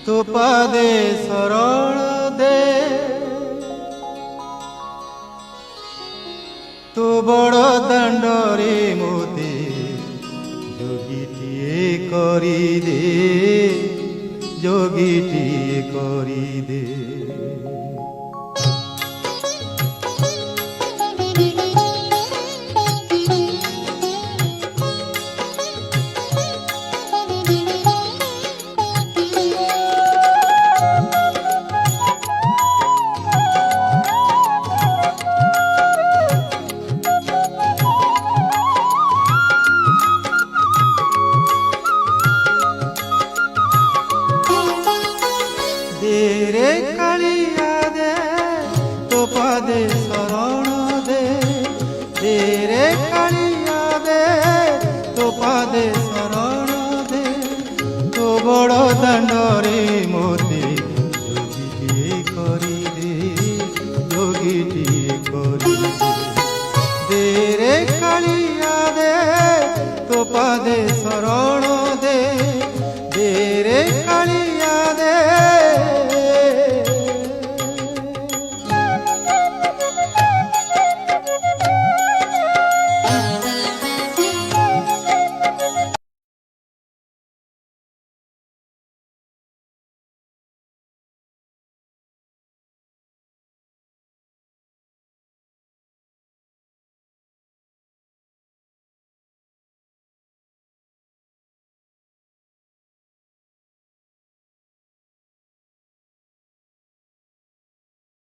तो पादे शरण दे तो बड़ दांडरे मोते जोगीटिए करी दे जोगीटिए करी दे। रे कालिया दे तो पादे शरण दे रे कालिया दे तो पादे शरण दे तो बड़ दांडरे मोते